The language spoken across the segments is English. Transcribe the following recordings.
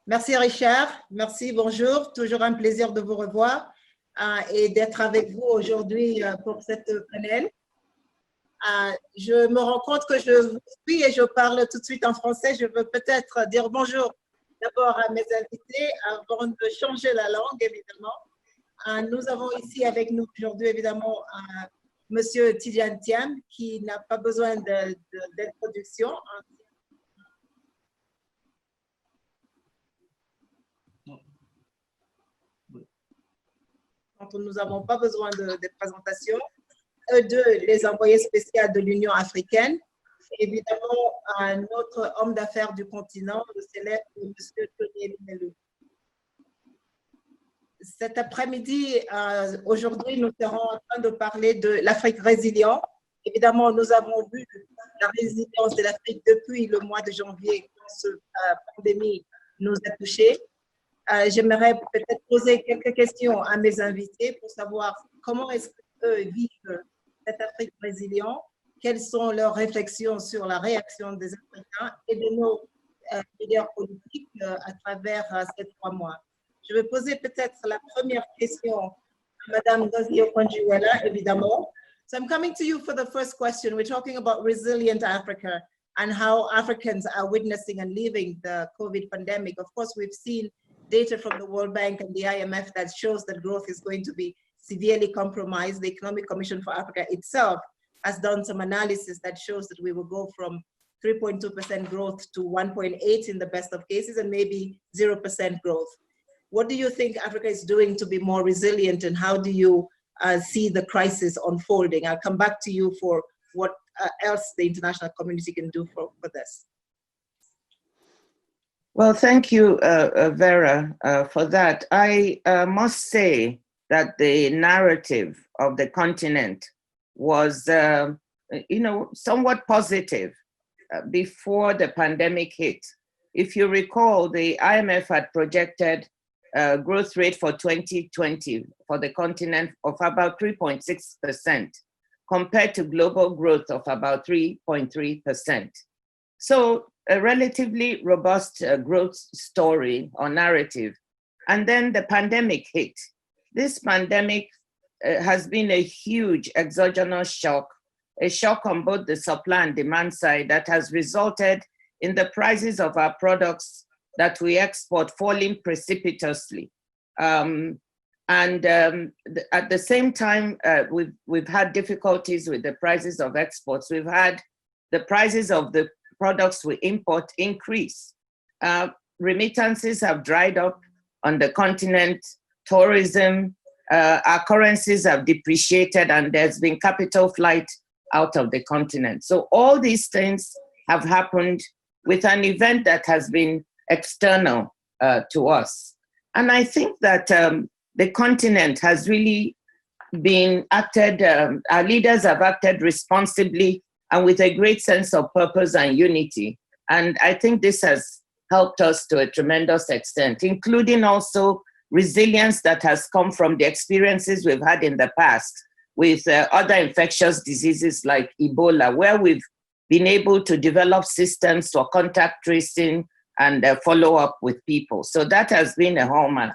Merci Richard, merci, bonjour, toujours un plaisir de vous revoir et d'être avec vous aujourd'hui pour cette panel. Je me rends compte que je vous suis et je parle tout de suite en français. Je veux peut-être dire bonjour d'abord à mes invités avant de changer la langue, évidemment. Nous avons ici avec nous aujourd'hui, évidemment, Monsieur Tidjane Thiam, qui n'a pas besoin d'introduction. Nous n'avons pas besoin de présentation. Eux deux, les envoyés spéciaux de l'Union africaine. Évidemment, un autre homme d'affaires du continent, le célèbre M. Elumelu. Cet après-midi, aujourd'hui, nous serons en train de parler de l'Afrique résiliente. Évidemment, nous avons vu la résilience de l'Afrique depuis le mois de janvier, quand cette pandémie nous a touchés. J'aimerais peut-être poser quelques questions à mes invités pour savoir comment est-ce qu'eux vivent cette Afrique résiliente, quelles sont leurs réflexions sur la réaction des Africains et de nos leaders politiques à travers ces 3 mois. Je vais poser peut-être la première question à Madame Ngozi Okonjo-Iweala, évidemment. So I'm coming to you for the first question. We're talking about resilient Africa and how Africans are witnessing and living the COVID pandemic. Of course, we've seen data from the World Bank and the IMF that shows that growth is going to be severely compromised. The Economic Commission for Africa itself has done some analysis that shows that we will go from 3.2% growth to 1.8% in the best of cases and maybe 0% growth. What do you think Africa is doing to be more resilient, and how do you see the crisis unfolding? I'll come back to you for what else the international community can do for this. Well, thank you, Vera, for that. I must say that the narrative of the continent was, somewhat positive before the pandemic hit. If you recall, the IMF had projected a growth rate for 2020 for the continent of about 3.6% compared to global growth of about 3.3%. So a relatively robust growth story or narrative. And then the pandemic hit. This pandemic has been a huge exogenous shock, a shock on both the supply and demand side that has resulted in the prices of our products that we export falling precipitously. At the same time, we've had difficulties with the prices of exports. We've had the prices of the products we import increase. Remittances have dried up on the continent, tourism, our currencies have depreciated, and there's been capital flight out of the continent. So all these things have happened with an event that has been external to us. And I think that the continent has really been acted, our leaders have acted responsibly and with a great sense of purpose and unity. And I think this has helped us to a tremendous extent, including also resilience that has come from the experiences we've had in the past with other infectious diseases like Ebola, where we've been able to develop systems for contact tracing and follow up with people. So that has been a hallmark.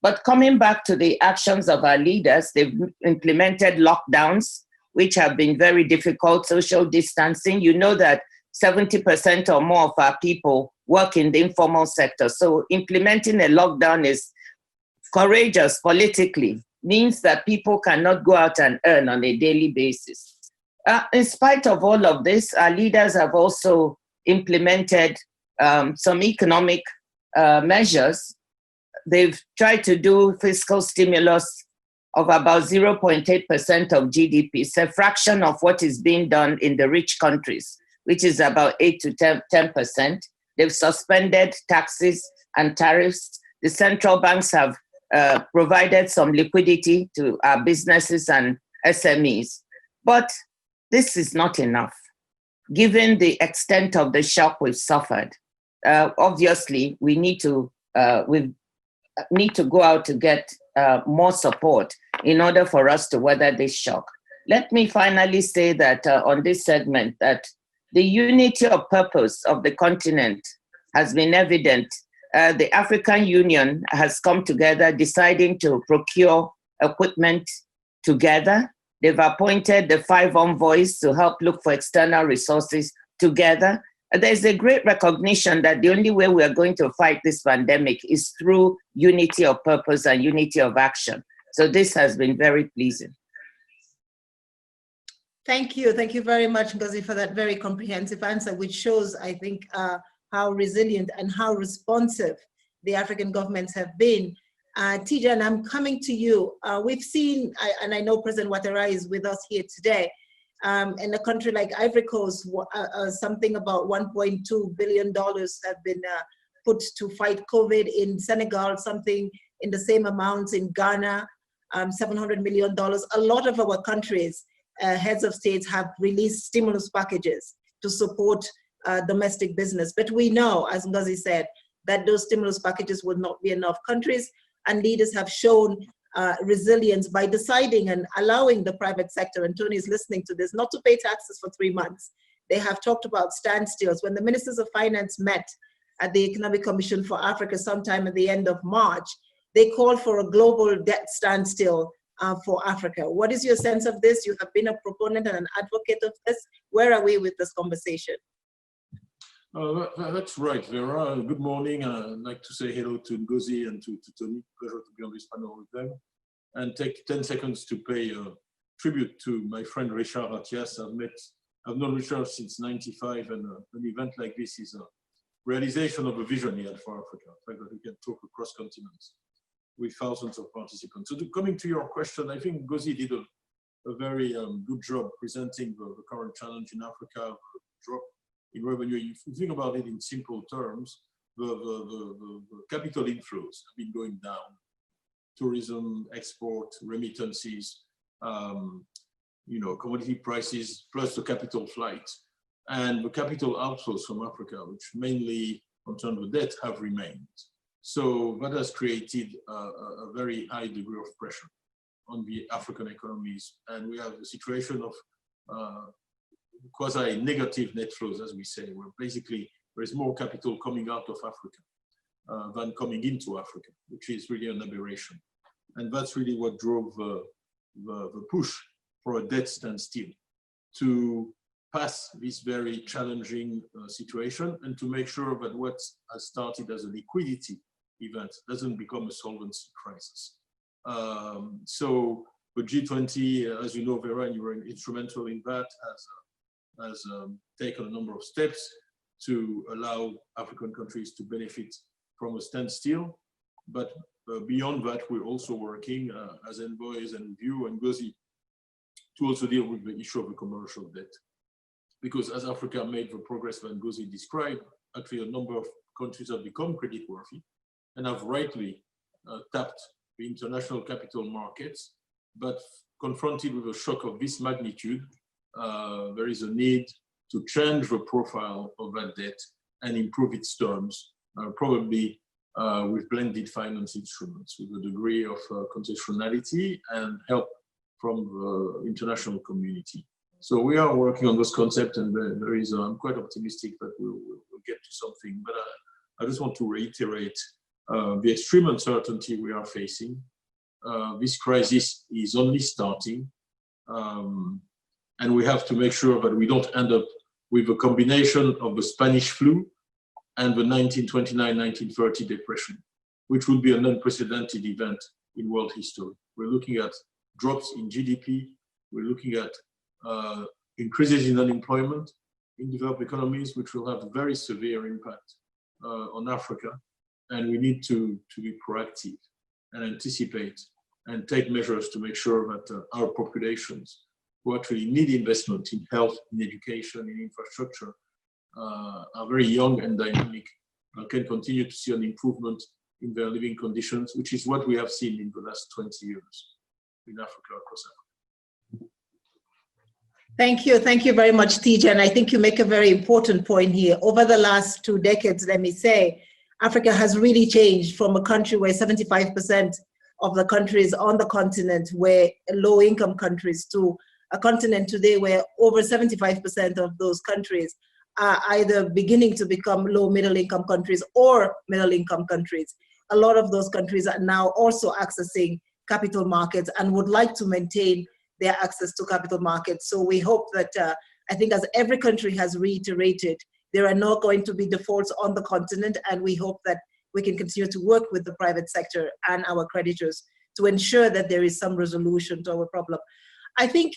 But coming back to the actions of our leaders, they've implemented lockdowns, which have been very difficult, social distancing. You know that 70% or more of our people work in the informal sector. So implementing a lockdown is courageous politically, means that people cannot go out and earn on a daily basis. In spite of all of this, our leaders have also implemented some economic measures. They've tried to do fiscal stimulus of about 0.8% of GDP. It's a fraction of what is being done in the rich countries, which is about 8 to 10%. They've suspended taxes and tariffs. The central banks have provided some liquidity to our businesses and SMEs. But this is not enough, given the extent of the shock we've suffered. Obviously, we need to go out to get more support in order for us to weather this shock. Let me finally say that on this segment, that the unity of purpose of the continent has been evident the African Union has come together, deciding to procure equipment together. They've appointed the 5 envoys to help look for external resources together. There's a great recognition that the only way we are going to fight this pandemic is through unity of purpose and unity of action. So this has been very pleasing. Thank you. Thank you very much, Ngozi, for that very comprehensive answer, which shows, I think, how resilient and how responsive the African governments have been. Tidjane, I'm coming to you. We've seen, and I know President Ouattara is with us here today, in a country like Ivory Coast, something about $1.2 billion have been put to fight COVID. In Senegal, something in the same amounts. In Ghana, $700 million. A lot of our countries, heads of states have released stimulus packages to support domestic business. But we know, as Ngozi said, that those stimulus packages would not be enough. Countries and leaders have shown resilience by deciding and allowing the private sector, and Tony is listening to this, not to pay taxes for 3 months. They have talked about standstills. When the ministers of finance met at the Economic Commission for Africa sometime at the end of March, they called for a global debt standstill for Africa. What is your sense of this? You have been a proponent and an advocate of this. Where are we with this conversation? That's right, Vera. Good morning. I'd like to say hello to Ngozi and to Tony. Pleasure to be on this panel with them. And take 10 seconds to pay tribute to my friend Richard Atias. I've known Richard since '95, and an event like this is a realization of a vision he had for Africa. The fact that we can talk across continents with thousands of participants. So coming to your question, I think Ngozi did a very good job presenting the current challenge in Africa, drop in revenue. If you think about it in simple terms, the capital inflows have been going down. Tourism, export, remittances, commodity prices, plus the capital flight. And the capital outflows from Africa, which mainly concern with debt, have remained. So that has created a very high degree of pressure on the African economies. And we have a situation of quasi-negative net flows, as we say, where basically there is more capital coming out of Africa than coming into Africa, which is really an aberration. And that's really what drove the push for a debt standstill, to pass this very challenging situation and to make sure that what has started as a liquidity event doesn't become a solvency crisis. So the G20, as you know, Vera, and you were instrumental in that, has taken a number of steps to allow African countries to benefit from a standstill. But beyond that, we're also working as envoys and with you and Ngozi to also deal with the issue of the commercial debt. Because as Africa made the progress that Ngozi described, actually a number of countries have become creditworthy and have rightly tapped the international capital markets, but confronted with a shock of this magnitude, there is a need to change the profile of that debt and improve its terms, probably with blended finance instruments, with a degree of concessionality and help from the international community. So we are working on this concept, and I'm quite optimistic that we'll get to something. But I just want to reiterate the extreme uncertainty we are facing. This crisis is only starting, and we have to make sure that we don't end up with a combination of the Spanish flu and the 1929-1930 depression, which would be an unprecedented event in world history. We're looking at drops in GDP. We're looking at increases in unemployment in developed economies, which will have a very severe impact on Africa. And we need to be proactive and anticipate and take measures to make sure that our populations who actually need investment in health, in education, in infrastructure, are very young and dynamic, can continue to see an improvement in their living conditions, which is what we have seen in the last 20 years in Africa, across Africa. Thank you very much, Tidjane. I think you make a very important point here. Over the last 2 decades, let me say, Africa has really changed from a country where 75% of the countries on the continent were low-income countries to a continent today where over 75% of those countries are either beginning to become low middle income countries or middle income countries. A lot of those countries are now also accessing capital markets and would like to maintain their access to capital markets. So we hope that, I think as every country has reiterated, there are not going to be defaults on the continent, and we hope that we can continue to work with the private sector and our creditors to ensure that there is some resolution to our problem. I think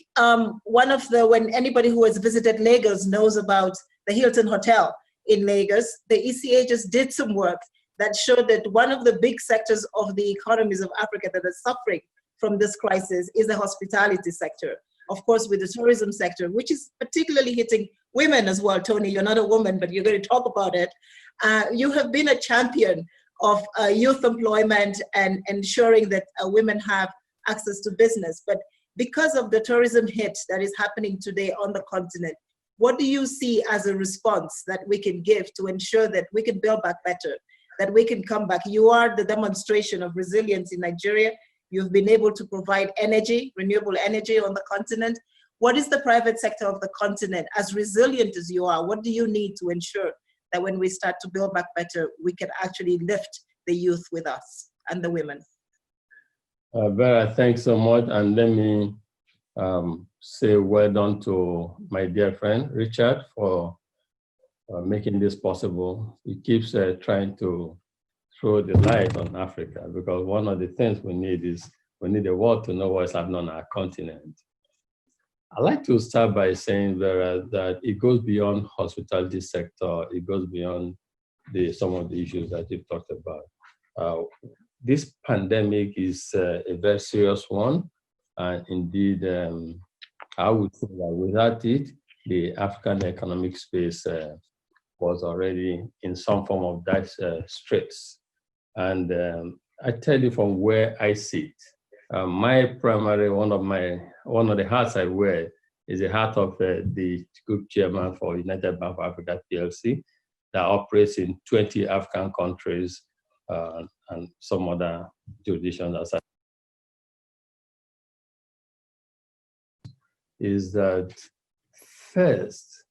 when anybody who has visited Lagos knows about the Hilton Hotel in Lagos, the ECA just did some work that showed that one of the big sectors of the economies of Africa that are suffering from this crisis is the hospitality sector. Of course, with the tourism sector, which is particularly hitting women as well. Tony, you're not a woman, but you're going to talk about it. You have been a champion of youth employment and ensuring that women have access to business. But because of the tourism hit that is happening today on the continent, what do you see as a response that we can give to ensure that we can build back better, that we can come back? You are the demonstration of resilience in Nigeria. You've been able to provide energy, renewable energy on the continent. What is the private sector of the continent? As resilient as you are, what do you need to ensure that when we start to build back better, we can actually lift the youth with us and the women? Vera, thanks so much. And let me say well done to my dear friend, Richard, for making this possible. He keeps trying to throw the light on Africa, because one of the things we need is we need the world to know what's happening on our continent. I'd like to start by saying, Vera, that it goes beyond hospitality sector. It goes beyond some of the issues that you've talked about. This pandemic is a very serious one. And indeed, I would say that without it, the African economic space was already in some form of dire straits. And I tell you from where I sit, my primary, one of the hats I wear is the hat of the group chairman for United Bank for Africa PLC that operates in 20 African countries and some other jurisdictions outside. Is that first,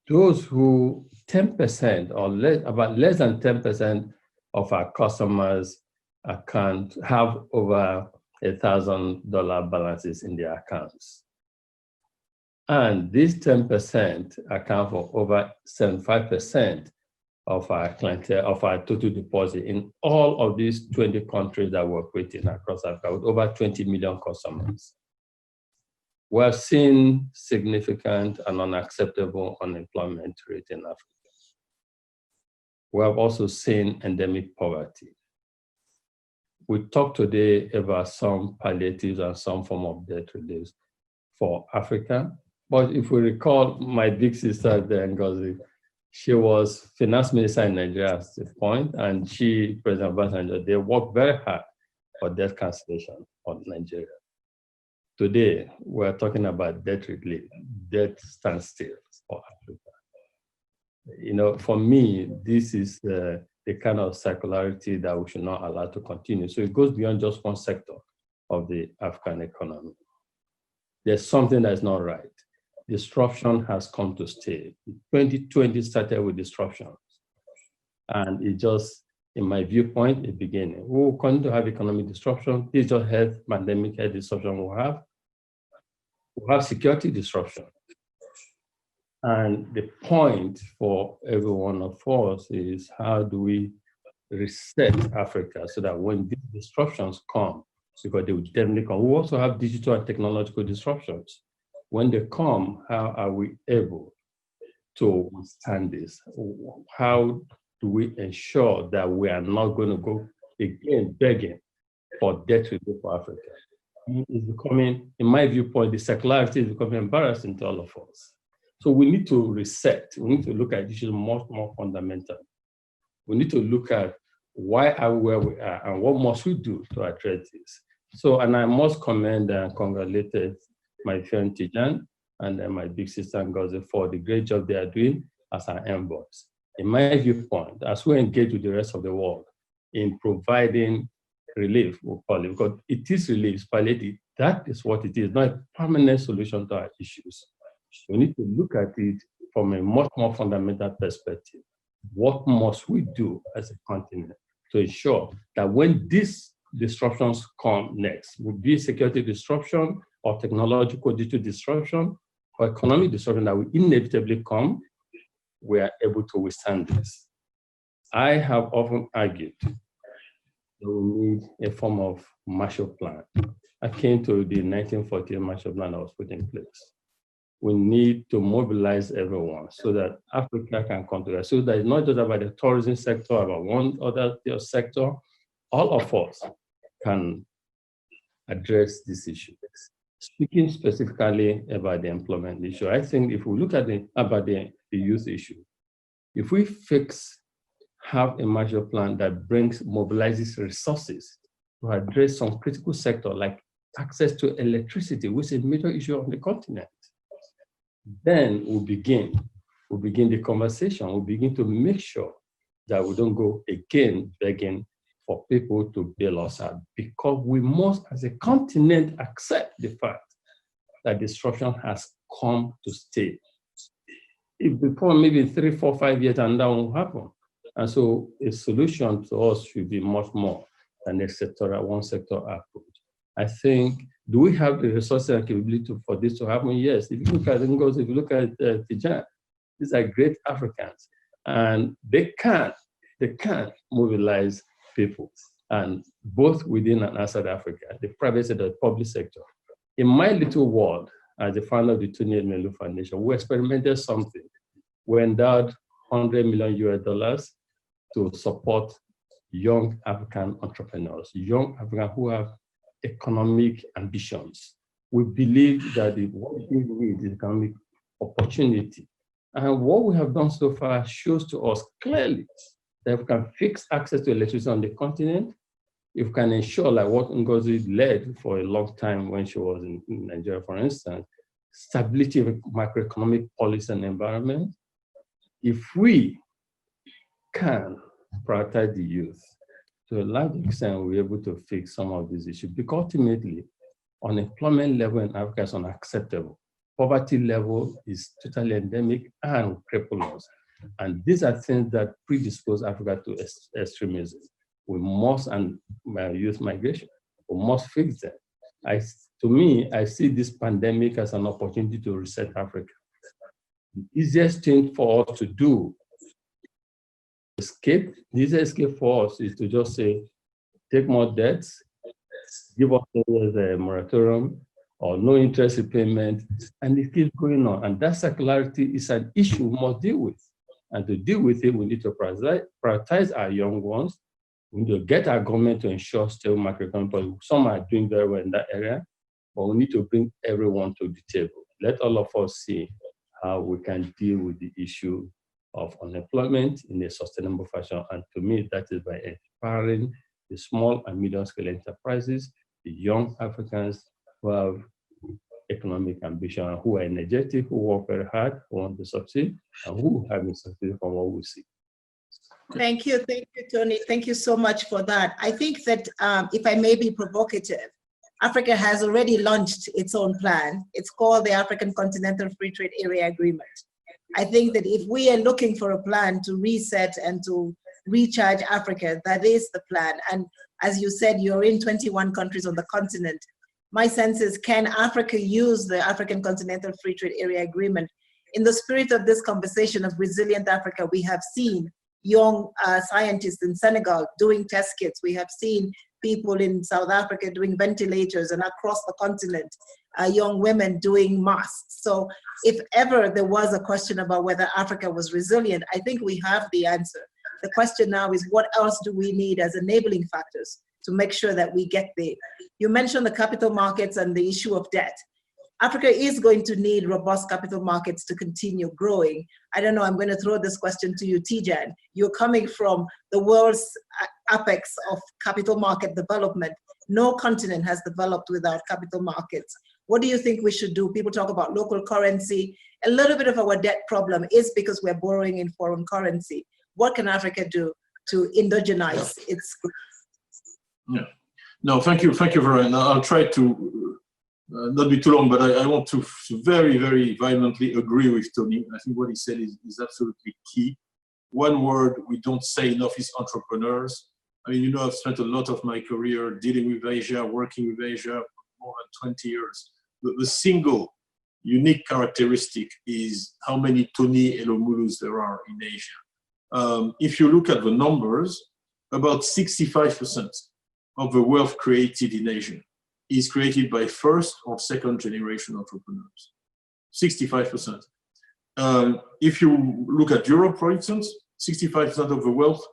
those who 10% or about less than 10% of our customers account have over $1,000 balances in their accounts. And these 10% account for over 75% of our clientele, of our total deposit in all of these 20 countries that we're operating across Africa with over 20 million customers. We're seeing significant and unacceptable unemployment rate in Africa. We have also seen endemic poverty. We talked today about some palliatives and some form of debt relief for Africa. But if we recall my big sister there, Ngozi, she was finance minister in Nigeria at this point, and she, President Obasanjo, they worked very hard for debt cancellation on Nigeria. Today, we're talking about debt relief, debt standstill for Africa. You know, for me, this is the kind of circularity that we should not allow to continue. So it goes beyond just one sector of the African economy. There's something that's not right. Disruption has come to stay. 2020 started with disruptions. And it just, in my viewpoint, it began. We will continue to have economic disruption, digital health, pandemic health disruption we'll have security disruption. And the point for every one of us is how do we reset Africa so that when these disruptions come, because they will definitely come, we also have digital and technological disruptions. When they come, how are we able to withstand this? How do we ensure that we are not going to go again begging for debt relief for Africa? It's becoming, in my viewpoint, the secularity is becoming embarrassing to all of us. So we need to reset. We need to look at issues much more fundamental. We need to look at why are we where we are and what must we do to address this. So, and I must commend and congratulate my friend Tidjane and my big sister Ngozi for the great job they are doing as our envoys. In my viewpoint, as we engage with the rest of the world in providing relief, we'll call it, because it is relief, palliative. That is what it is, not a permanent solution to our issues. We need to look at it from a much more fundamental perspective. What must we do as a continent to ensure that when these disruptions come next, would be security disruption or technological digital disruption or economic disruption that will inevitably come, we are able to withstand this. I have often argued that we need a form of Marshall Plan. I came to the 1948 Marshall Plan that was put in place. We need to mobilize everyone so that Africa can come together. So that it's not just about the tourism sector, about one other sector. All of us can address this issue. Speaking specifically about the employment issue, I think if we look at the youth issue, if we have a Marshall Plan that mobilizes resources to address some critical sector like access to electricity, which is a major issue on the continent, then we'll begin the conversation. We'll begin to make sure that we don't go again begging for people to bail us out, because we must, as a continent, accept the fact that disruption has come to stay. If before maybe 3, 4, 5 years, and that won't happen. And so a solution to us should be much more than a sectoral, one sector approach. I think, do we have the resources and capability for this to happen? Yes. If you look at Ngozi, if you look at Tidjane, these are great Africans, and they can mobilize people, and both within and outside Africa, the private sector, the public sector. In my little world, as the founder of the Elumelu Foundation, we experimented something. We endowed $100 million to support young African entrepreneurs, young Africans who have economic ambitions. We believe that what we need is economic opportunity. And what we have done so far shows to us clearly that we can fix access to electricity on the continent, if we can ensure, like what Ngozi led for a long time when she was in Nigeria, for instance, stability of macroeconomic policy and environment. If we can prioritize the youth, to a large extent, we're able to fix some of these issues, because ultimately, unemployment level in Africa is unacceptable. Poverty level is totally endemic and cripple us. And these are things that predispose Africa to extremism. We must, and youth migration, we must fix them. To me, I see this pandemic as an opportunity to reset Africa. The easiest thing for us to do, the easiest escape for us is to just say, take more debts, give us a moratorium, or no interest repayment, and it keeps going on. And that circularity is an issue we must deal with. And to deal with it, we need to prioritize our young ones. We need to get our government to ensure stable macroeconomic policy. Some are doing very well in that area, but we need to bring everyone to the table. Let all of us see how we can deal with the issue of unemployment in a sustainable fashion. And to me, that is by empowering the small and medium-scale enterprises, the young Africans who have economic ambition, who are energetic, who work very hard, who want to succeed, and who have been succeeding from what we see. Thank you, Tony. Thank you so much for that. I think that if I may be provocative, Africa has already launched its own plan. It's called the African Continental Free Trade Area Agreement. I think that if we are looking for a plan to reset and to recharge Africa, that is the plan. And as you said, you're in 21 countries on the continent. My sense is, can Africa use the African Continental Free Trade Area Agreement? In the spirit of this conversation of resilient Africa, we have seen young scientists in Senegal doing test kits. We have seen people in South Africa doing ventilators, and across the continent, young women doing masks. So if ever there was a question about whether Africa was resilient, I think we have the answer. The question now is, what else do we need as enabling factors to make sure that we get there? You mentioned the capital markets and the issue of debt. Africa is going to need robust capital markets to continue growing. I don't know, I'm going to throw this question to you, Tidjane. You're coming from the world's apex of capital market development. No continent has developed without capital markets. What do you think we should do? People talk about local currency. A little bit of our debt problem is because we're borrowing in foreign currency. What can Africa do to indigenize its growth? Yeah. No, thank you, Vera. And I'll try to not be too long, but I want to very, very violently agree with Tony. I think what he said is absolutely key. One word we don't say enough is entrepreneurs. I mean, you know, I've spent a lot of my career dealing with Asia, working with Asia for more than 20 years. The single unique characteristic is how many Tony Elomelus there are in Asia. If you look at the numbers, about 65% of the wealth created in Asia is created by first or second generation entrepreneurs. 65%. If you look at Europe, for instance, 65% of the wealth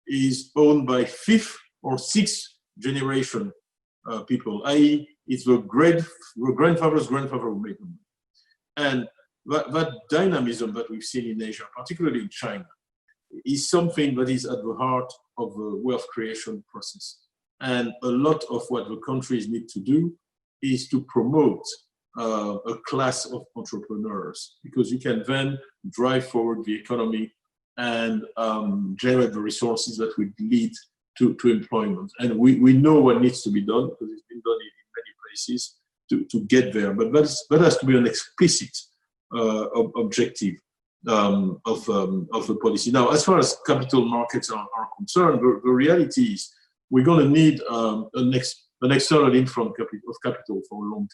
is owned by fifth or sixth generation people, i.e. it's the grandfather's grandfather who made them. And that dynamism that we've seen in Asia, particularly in China, is something that is at the heart of the wealth creation process. And a lot of what the countries need to do is to promote a class of entrepreneurs, because you can then drive forward the economy and generate the resources that would lead to employment. And we know what needs to be done, because it's been done in many places to get there. But that has to be an explicit objective of the policy. Now, as far as capital markets are concerned, the reality is we're going to need an external inflow of capital for a long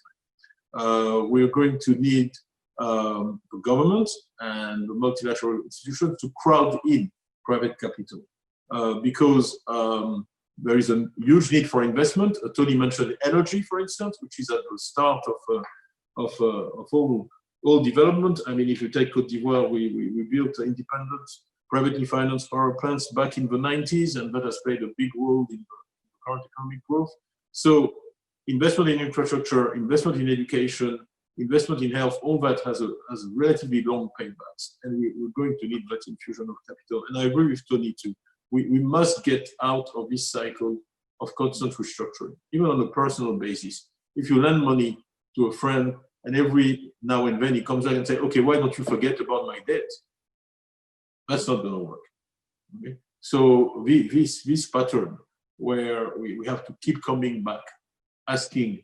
time. We're going to need the government and the multilateral institutions to crowd in private capital because there is a huge need for investment. Tony mentioned energy, for instance, which is at the start of all development. I mean, if you take Côte d'Ivoire, we built independent, privately financed power plants back in the 90s, and that has played a big role in the current economic growth. So investment in infrastructure, investment in education, investment in health, all that has a relatively long paybacks, and we're going to need that infusion of capital. And I agree with Tony too. We must get out of this cycle of constant restructuring, even on a personal basis. If you lend money to a friend and every now and then he comes back and says, okay, why don't you forget about my debt? That's not going to work. Okay? So this pattern where we have to keep coming back, asking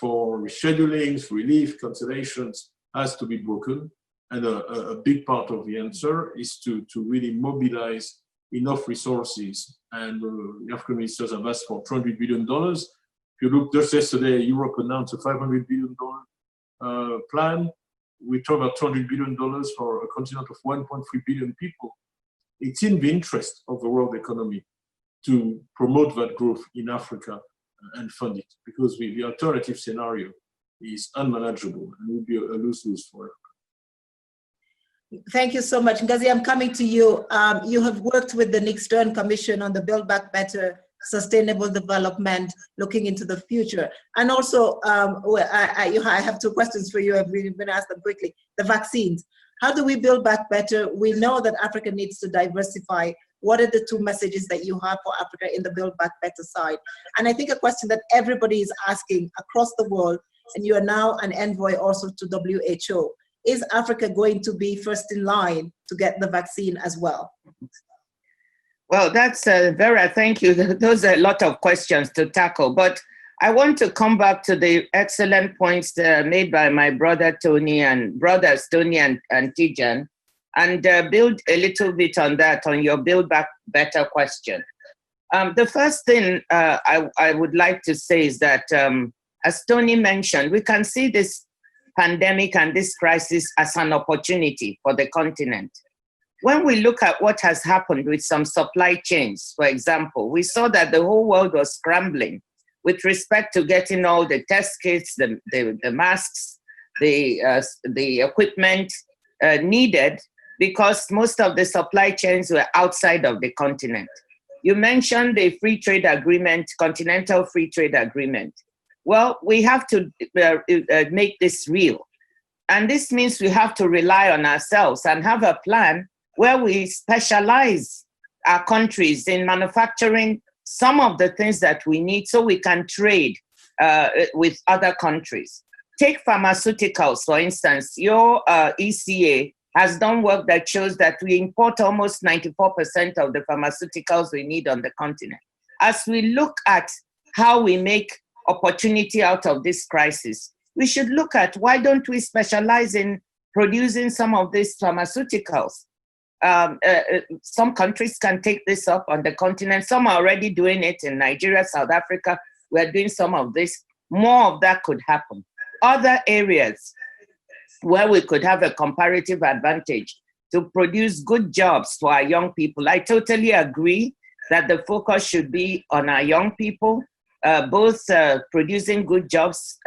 for reschedulings, relief, cancellations, has to be broken. And a big part of the answer is to really mobilize enough resources. And the African ministers have asked for $200 billion. If you look, just yesterday, Europe announced a $500 billion plan. We talk about $200 billion for a continent of 1.3 billion people. It's in the interest of the world economy to promote that growth in Africa and fund it, because the alternative scenario is unmanageable and will be a lose-lose for it. Thank you so much. Ngozi, I'm coming to you. You have worked with the Nick Stern Commission on the Build Back Better Sustainable Development, looking into the future. And also, I have two questions for you. I've really been asked them quickly. The vaccines. How do we build back better? We know that Africa needs to diversify. What are the two messages that you have for Africa in the Build Back Better side? And I think a question that everybody is asking across the world, and you are now an envoy also to WHO, is Africa going to be first in line to get the vaccine as well? Well, that's Vera, thank you. Those are a lot of questions to tackle, but I want to come back to the excellent points made by my brothers Tony and Tidjane, and build a little bit on that, on your Build Back Better question. The first thing I would like to say is that, as Tony mentioned, we can see this pandemic and this crisis as an opportunity for the continent. When we look at what has happened with some supply chains, for example, we saw that the whole world was scrambling with respect to getting all the test kits, the masks, the equipment needed, because most of the supply chains were outside of the continent. You mentioned the free trade agreement, continental free trade agreement. Well, we have to make this real. And this means we have to rely on ourselves and have a plan where we specialize our countries in manufacturing some of the things that we need so we can trade with other countries. Take pharmaceuticals, for instance. Your ECA has done work that shows that we import almost 94% of the pharmaceuticals we need on the continent. As we look at how we make opportunity out of this crisis, we should look at why don't we specialize in producing some of these pharmaceuticals. Some countries can take this up on the continent. Some are already doing it in Nigeria, South Africa. We're doing some of this. More of that could happen. Other areas where we could have a comparative advantage to produce good jobs for our young people. I totally agree that the focus should be on our young people, both producing good jobs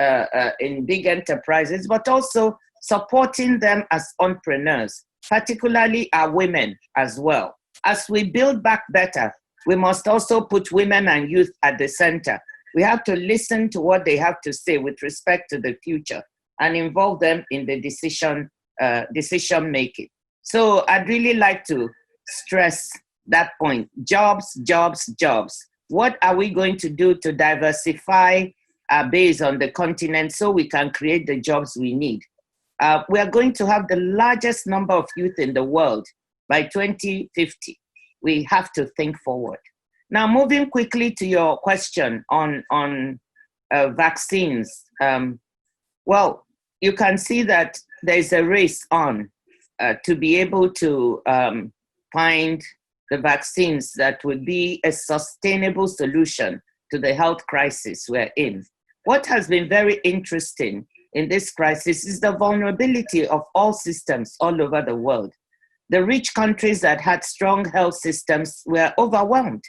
in big enterprises, but also supporting them as entrepreneurs, particularly our women as well. As we build back better, we must also put women and youth at the center. We have to listen to what they have to say with respect to the future and involve them in the decision making. So I'd really like to stress that point. Jobs, jobs, jobs. What are we going to do to diversify our base on the continent so we can create the jobs we need? We are going to have the largest number of youth in the world by 2050. We have to think forward. Now, moving quickly to your question on vaccines. Well, you can see that there's a race on to be able to find the vaccines that would be a sustainable solution to the health crisis we're in. What has been very interesting in this crisis is the vulnerability of all systems all over the world. The rich countries that had strong health systems were overwhelmed,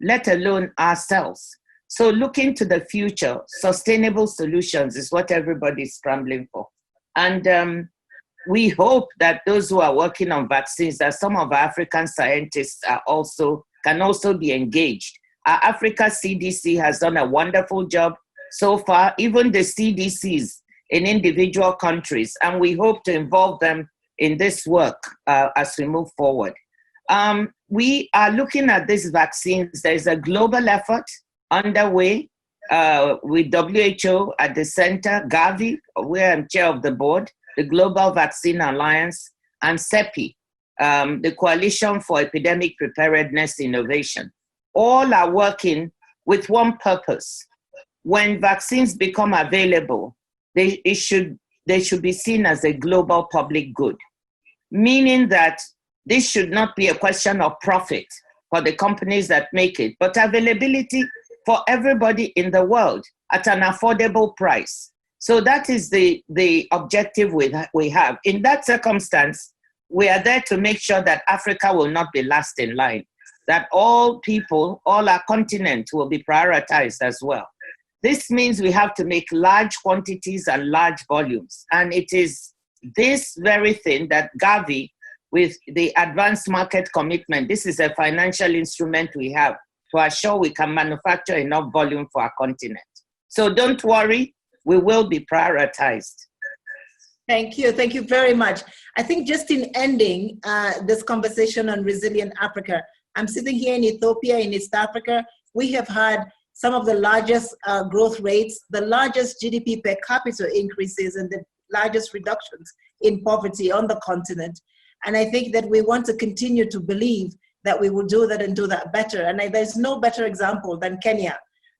let alone ourselves. So looking to the future, sustainable solutions is what everybody's scrambling for. And we hope that those who are working on vaccines, that some of our African scientists can also be engaged. Our Africa CDC has done a wonderful job so far, even the CDCs in individual countries, and we hope to involve them in this work as we move forward. We are looking at these vaccines. There's a global effort underway with WHO at the center, Gavi, where I'm chair of the board, the Global Vaccine Alliance, and CEPI, the Coalition for Epidemic Preparedness Innovation. All are working with one purpose. When vaccines become available, they should be seen as a global public good, meaning that this should not be a question of profit for the companies that make it, but availability for everybody in the world at an affordable price. So that is the objective we have. In that circumstance, we are there to make sure that Africa will not be last in line, that all people, all our continent will be prioritized as well. This means we have to make large quantities and large volumes. And it is this very thing that Gavi, with the advanced market commitment, this is a financial instrument we have to assure we can manufacture enough volume for our continent. So don't worry, we will be prioritized. Thank you. Thank you very much. I think just in ending this conversation on resilient Africa, I'm sitting here in Ethiopia, in East Africa. We have had some of the largest growth rates, the largest GDP per capita increases, and the largest reductions in poverty on the continent. And I think that we want to continue to believe that we will do that and do that better. And there's no better example than Kenya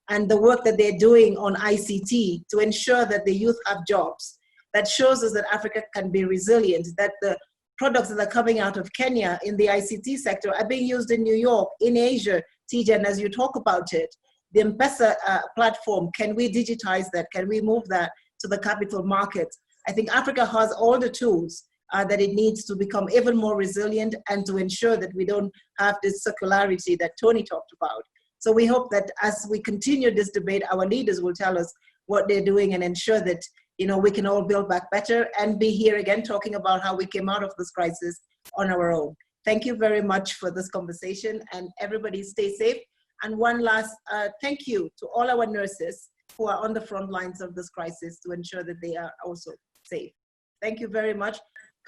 and the work that they're doing on ICT to ensure that the youth have jobs. That shows us that Africa can be resilient, that the products that are coming out of Kenya in the ICT sector are being used in New York, in Asia, Tidjane, as you talk about it. The M-Pesa platform, can we digitize that? Can we move that to the capital markets? I think Africa has all the tools that it needs to become even more resilient and to ensure that we don't have this circularity that Tony talked about. So we hope that as we continue this debate, our leaders will tell us what they're doing and ensure that we can all build back better and be here again talking about how we came out of this crisis on our own. Thank you very much for this conversation, and everybody stay safe. And one last thank you to all our nurses who are on the front lines of this crisis to ensure that they are also safe. Thank you very much.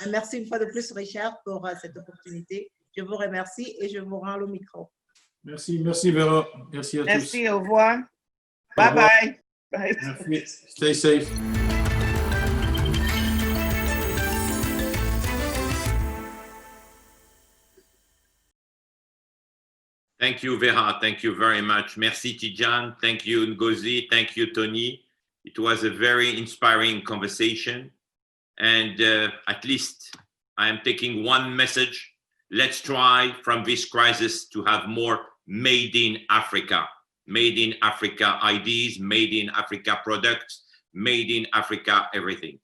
Et merci une fois de plus, Richard, pour cette opportunité. Je vous remercie et je vous rends le micro. Merci Vera. Merci à tous. Merci, au revoir. Bye-bye. Bye. Merci. Stay safe. Thank you, Vera. Thank you very much. Merci, Tidjane. Thank you, Ngozi. Thank you, Tony. It was a very inspiring conversation. And at least I am taking one message. Let's try from this crisis to have more made in Africa ideas, made in Africa products, made in Africa everything.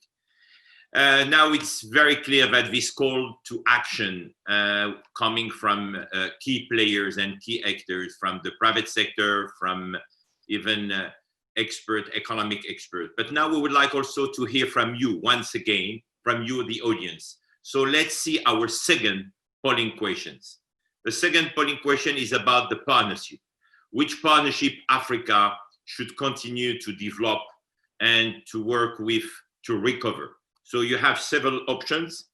Now it's very clear that this call to action coming from key players and key actors from the private sector, from even economic experts. But now we would like also to hear from you once again, from you, the audience. So let's see our second polling questions. The second polling question is about the partnership. Which partnership Africa should continue to develop and to work with to recover? So you have several options.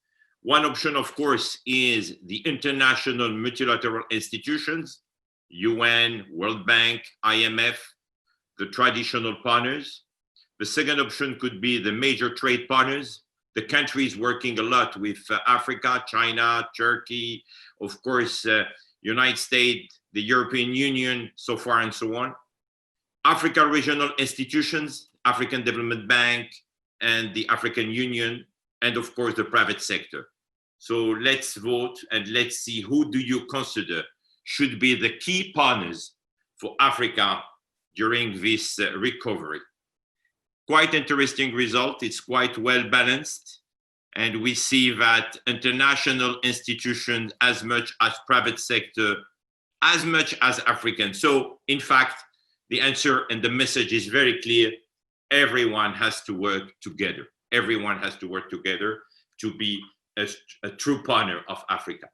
One option, of course, is the international multilateral institutions, UN, World Bank, IMF, the traditional partners. The second option could be the major trade partners, the countries working a lot with Africa, China, Turkey, of course, United States, the European Union, so far and so on. Africa regional institutions, African Development Bank, and the African Union, and of course the private sector. So let's vote and let's see who do you consider should be the key partners for Africa during this recovery. Quite interesting result, it's quite well balanced, and we see that international institutions as much as private sector, as much as African. So in fact, the answer and the message is very clear. Everyone has to work together. Everyone has to work together to be a true partner of Africa.